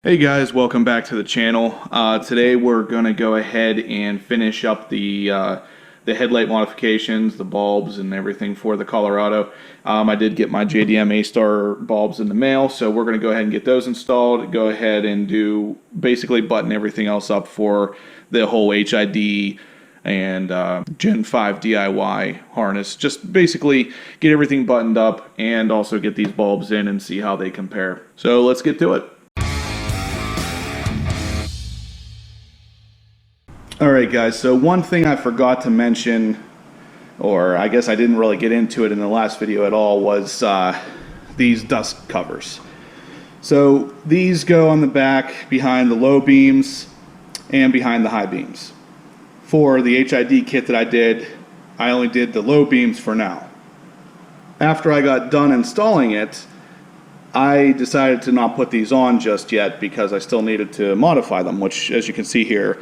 Hey guys, welcome back to the channel. Today we're going to go ahead and finish up the headlight modifications, the bulbs and everything for the Colorado. I did get my JDM A-Star bulbs in the mail, so we're going to go ahead and get those installed, go ahead and basically button everything else up for the whole HID and Gen 5 DIY harness. Just basically get everything buttoned up and also get these bulbs in and see how they compare. So let's get to it. Alright guys, so one thing I forgot to mention, or I guess I didn't really get into it in the last video at all, was these dust covers. So these go on the back behind the low beams and behind the high beams. For the HID kit that I only did the low beams for now. After I got done installing it, I decided to not put these on just yet because I still needed to modify them, which, as you can see here,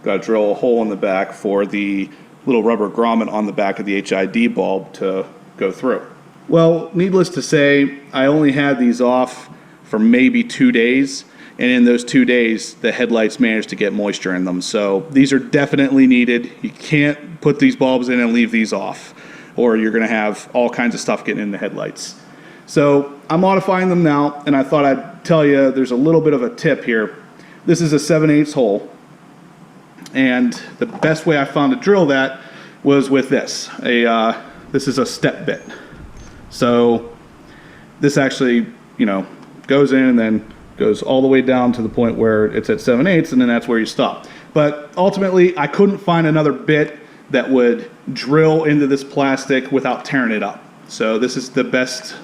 got to drill a hole in the back for the little rubber grommet on the back of the HID bulb to go through. Well, needless to say, I only had these off for maybe 2 days, and in those 2 days the headlights managed to get moisture in them. So these are definitely needed. You can't put these bulbs in and leave these off, or you're going to have all kinds of stuff getting in the headlights. So I'm modifying them now, and I thought I'd tell you there's a little bit of a tip here. This is a 7/8 hole. And the best way I found to drill that was with this. This is a step bit. So this actually, goes in and then goes all the way down to the point where it's at 7/8, and then that's where you stop. But ultimately, I couldn't find another bit that would drill into this plastic without tearing it up. So this is the best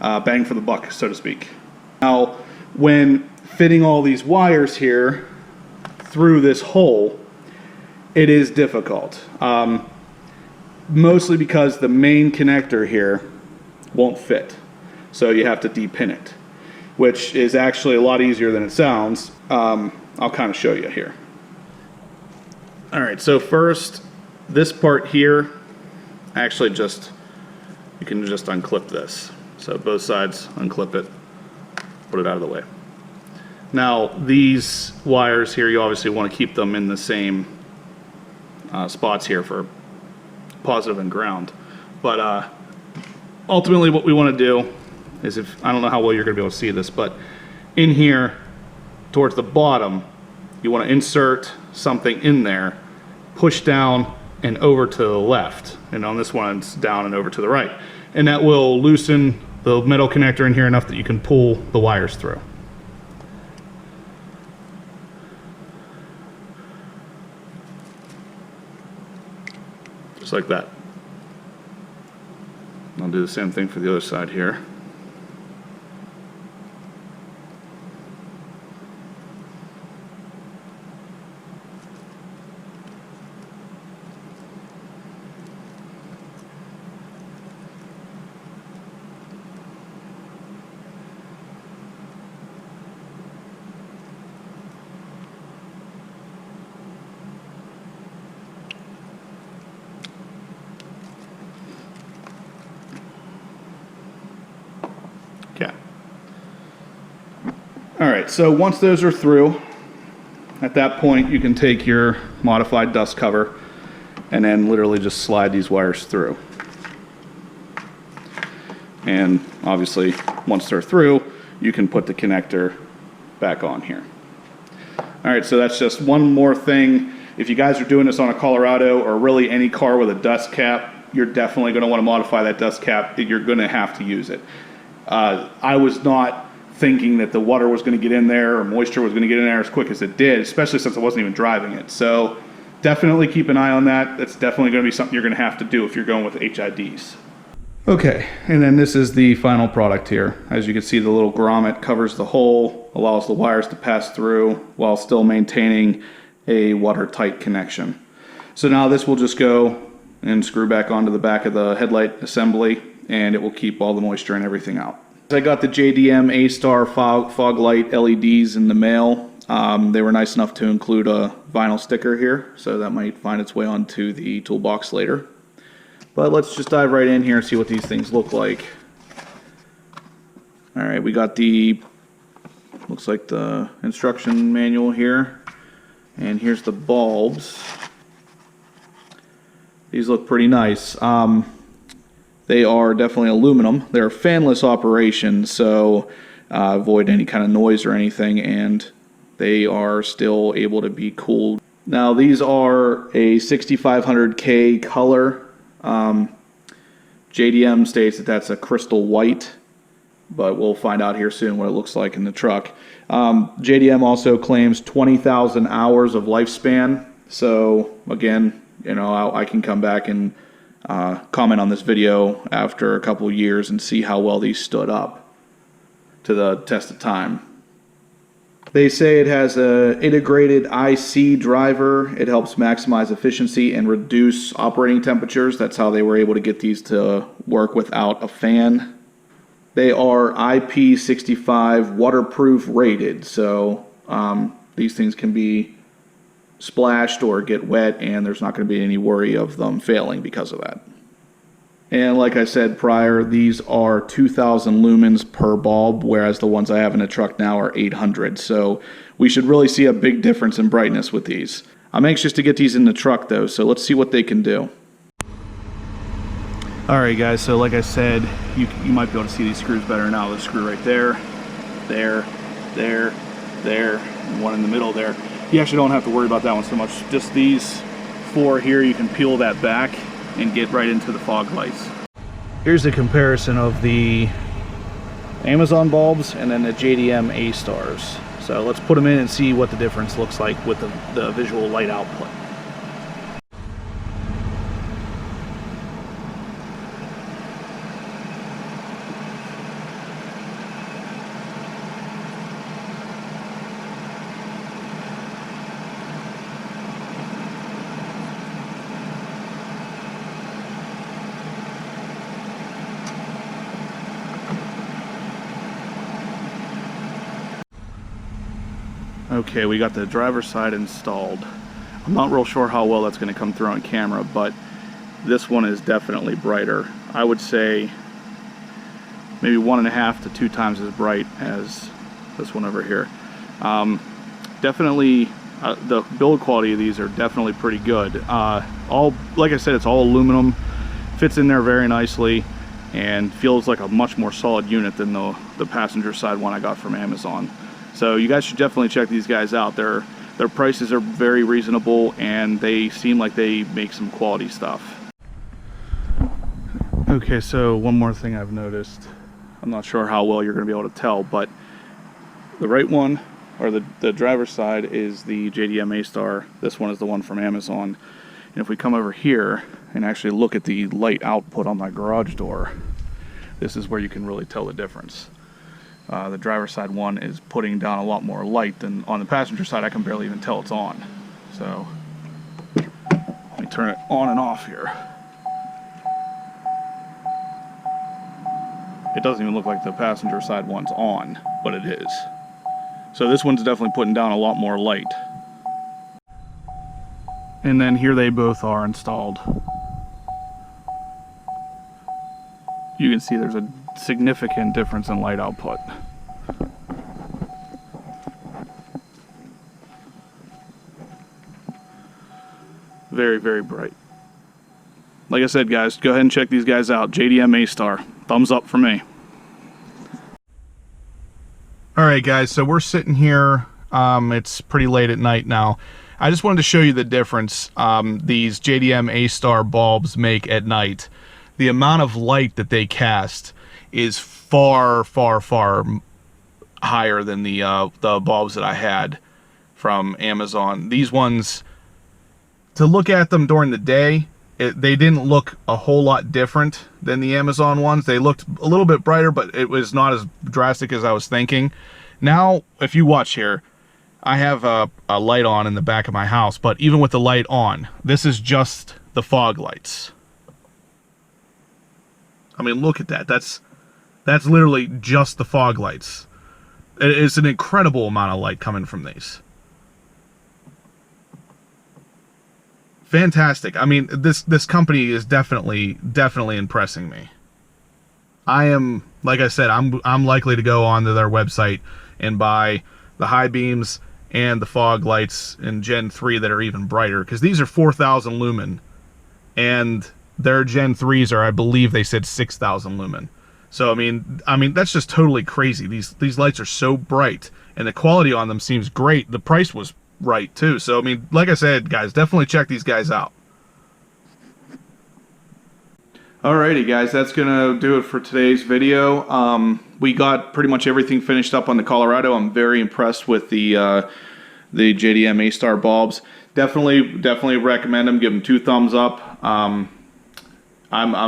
bang for the buck, so to speak. Now, when fitting all these wires here through this hole, it is difficult. Mostly because the main connector here won't fit. So you have to depin it, which is actually a lot easier than it sounds. I'll kind of show you here. Alright, so first, this part here, actually you can just unclip this. So both sides, unclip it, put it out of the way. Now, these wires here, you obviously want to keep them in the same spots here for positive and ground. But ultimately what we want to do is, I don't know how well you're going to be able to see this, but in here towards the bottom, you want to insert something in there, push down and over to the left. And on this one, it's down and over to the right. And that will loosen the metal connector in here enough that you can pull the wires through. Just like that. I'll do the same thing for the other side here. Okay. Alright, so once those are through, at that point you can take your modified dust cover and then literally just slide these wires through. And obviously, once they're through, you can put the connector back on here. Alright, so that's just one more thing. If you guys are doing this on a Colorado or really any car with a dust cap, you're definitely going to want to modify that dust cap. You're going to have to use it. I was not thinking that the water was going to get in there or moisture was going to get in there as quick as it did, especially since I wasn't even driving it. So definitely keep an eye on that. That's definitely going to be something you're going to have to do if you're going with HIDs. Okay, and then this is the final product here. As you can see, the little grommet covers the hole, allows the wires to pass through while still maintaining a watertight connection. So now this will just go and screw back onto the back of the headlight assembly, and it will keep all the moisture and everything out. I got the JDM A-Star fog light LEDs in the mail. They were nice enough to include a vinyl sticker here, so that might find its way onto the toolbox later. But let's just dive right in here and see what these things look like. Alright, we got the Looks like the instruction manual here. And here's the bulbs. These look pretty nice. They are definitely aluminum. They're fanless operations, so avoid any kind of noise or anything, and they are still able to be cooled. Now these are a 6500K color. JDM states that that's a crystal white, but we'll find out here soon what it looks like in the truck. JDM also claims 20,000 hours of lifespan. So again, you know, I can come back and comment on this video after a couple years and see how well these stood up to the test of time. They say it has an integrated IC driver. It helps maximize efficiency and reduce operating temperatures. That's how they were able to get these to work without a fan. They are IP65 waterproof rated, so these things can be splashed or get wet, and there's not going to be any worry of them failing because of that. And like I said prior, these are 2,000 lumens per bulb, whereas the ones I have in the truck now are 800. So we should really see a big difference in brightness with these. I'm anxious to get these in the truck though, so let's see what they can do. Alright guys, so like I said, you might be able to see these screws better now. The screw right there, there, and one in the middle there. You actually don't have to worry about that one so much. Just these four here, you can peel that back and get right into the fog lights. Here's a comparison of the Amazon bulbs and then the JDM A-Stars. So let's put them in and see what the difference looks like with the visual light output. Okay, we got the driver's side installed. I'm not real sure how well that's going to come through on camera, but this one is definitely brighter. I would say maybe 1.5 to 2 times as bright as this one over here. Definitely, the build quality of these are definitely pretty good. Like I said, it's all aluminum, fits in there very nicely, and feels like a much more solid unit than the passenger side one I got from Amazon. So you guys should definitely check these guys out. Their prices are very reasonable, and they seem like they make some quality stuff. Okay, so one more thing I've noticed. I'm not sure how well you're going to be able to tell, but the right one, or the driver's side, is the JDM A-Star. This one is the one from Amazon. And if we come over here and actually look at the light output on my garage door, this is where you can really tell the difference. The driver's side one is putting down a lot more light than on the passenger side. I can barely even tell it's on. So let me turn it on and off here. It doesn't even look like the passenger side one's on, but it is. So this one's definitely putting down a lot more light. And then here they both are installed. You can see there's a significant difference in light output. Very, very bright. Like I said, guys, go ahead and check these guys out. JDM A-Star. Thumbs up for me. Alright guys, so we're sitting here. It's pretty late at night now. I just wanted to show you the difference these JDM A-Star bulbs make at night. The amount of light that they cast is far, far, far higher than the bulbs that I had from Amazon. These ones, to look at them during the day, they didn't look a whole lot different than the Amazon ones. They looked a little bit brighter, but it was not as drastic as I was thinking. Now, if you watch here, I have a light on in the back of my house, but even with the light on, this is just the fog lights. I mean, look at that. That's literally just the fog lights. It's an incredible amount of light coming from these. Fantastic. I mean, this company is definitely impressing me. I am, like I said, I'm likely to go onto their website and buy the high beams and the fog lights in Gen 3 that are even brighter, because these are 4,000 lumen, and their Gen 3s are, I believe they said 6,000 lumen. So I mean that's just totally crazy. These lights are so bright, and the quality on them seems great. The price was right too. So I mean, like I said, guys, definitely check these guys out. Alrighty guys, that's gonna do it for today's video. We got pretty much everything finished up on the Colorado. I'm very impressed with the JDM A-Star bulbs. Definitely recommend them. Give them 2 thumbs up. I'm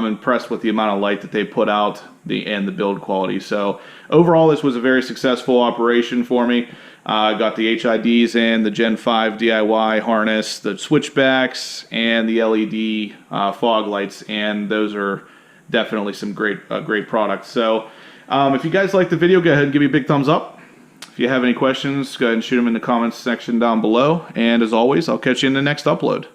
impressed with the amount of light that they put out and the build quality. So overall, this was a very successful operation for me. Got the HIDs in, the Gen 5 DIY harness, the switchbacks, and the LED fog lights, and those are definitely some great products. So if you guys liked the video, go ahead and give me a big thumbs up. If you have any questions, go ahead and shoot them in the comments section down below. And as always, I'll catch you in the next upload.